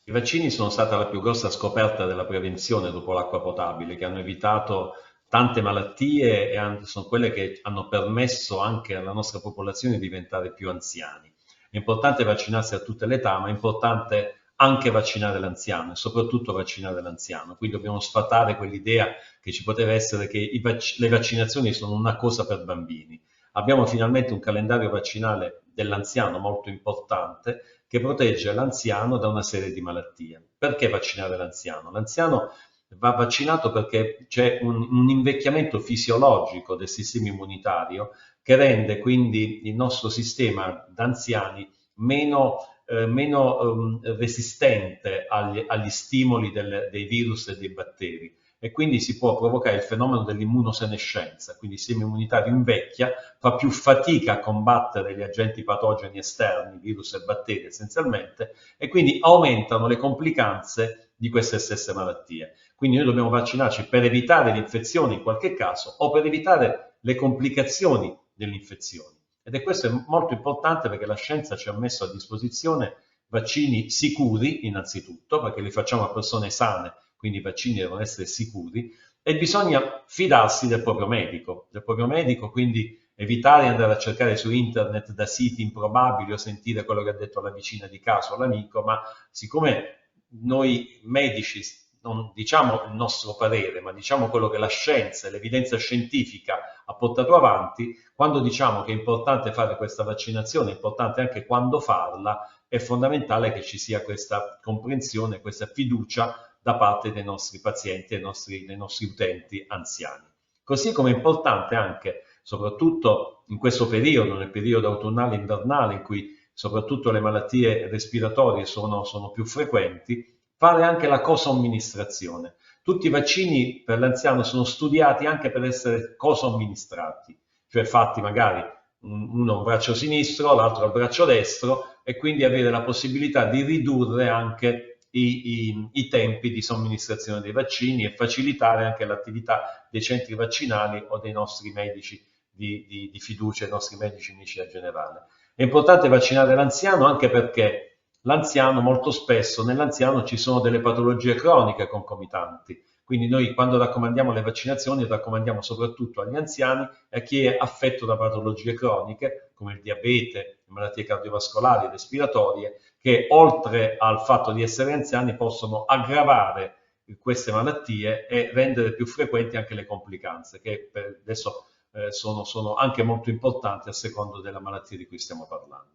I vaccini sono stata la più grossa scoperta della prevenzione dopo l'acqua potabile, che hanno evitato tante malattie e sono quelle che hanno permesso anche alla nostra popolazione di diventare più anziani. È importante vaccinarsi a tutte le età, ma è importante anche vaccinare l'anziano e soprattutto vaccinare l'anziano. Quindi dobbiamo sfatare quell'idea che ci poteva essere che le vaccinazioni sono una cosa per bambini. Abbiamo finalmente un calendario vaccinale dell'anziano molto importante che protegge l'anziano da una serie di malattie. Perché vaccinare l'anziano? L'anziano va vaccinato perché c'è un invecchiamento fisiologico del sistema immunitario che rende quindi il nostro sistema d'anziani meno resistente agli stimoli dei virus e dei batteri e quindi si può provocare il fenomeno dell'immunosenescenza, quindi il sistema immunitario invecchia, fa più fatica a combattere gli agenti patogeni esterni, virus e batteri essenzialmente, e quindi aumentano le complicanze di queste stesse malattie. Quindi noi dobbiamo vaccinarci per evitare l'infezione in qualche caso o per evitare le complicazioni delle infezioni. Ed è questo molto importante perché la scienza ci ha messo a disposizione vaccini sicuri, innanzitutto, perché li facciamo a persone sane, quindi i vaccini devono essere sicuri, e bisogna fidarsi del proprio medico, quindi evitare di andare a cercare su internet da siti improbabili o sentire quello che ha detto la vicina di casa o l'amico, ma siccome noi medici non diciamo il nostro parere, ma diciamo quello che la scienza e l'evidenza scientifica ha portato avanti, quando diciamo che è importante fare questa vaccinazione, è importante anche quando farla, è fondamentale che ci sia questa comprensione, questa fiducia da parte dei nostri pazienti e dei nostri utenti anziani. Così come è importante anche, soprattutto in questo periodo, nel periodo autunnale e invernale, in cui soprattutto le malattie respiratorie sono più frequenti, fare anche la co-somministrazione. Tutti i vaccini per l'anziano sono studiati anche per essere co-somministrati, cioè fatti magari uno un braccio sinistro, l'altro al braccio destro e quindi avere la possibilità di ridurre anche i tempi di somministrazione dei vaccini e facilitare anche l'attività dei centri vaccinali o dei nostri medici di fiducia, i nostri medici in medicina generale. È importante vaccinare l'anziano anche perché l'anziano molto spesso, nell'anziano ci sono delle patologie croniche concomitanti, quindi noi quando raccomandiamo le vaccinazioni raccomandiamo soprattutto agli anziani e a chi è affetto da patologie croniche come il diabete, le malattie cardiovascolari e respiratorie, che oltre al fatto di essere anziani possono aggravare queste malattie e rendere più frequenti anche le complicanze, che adesso sono anche molto importanti a secondo della malattia di cui stiamo parlando.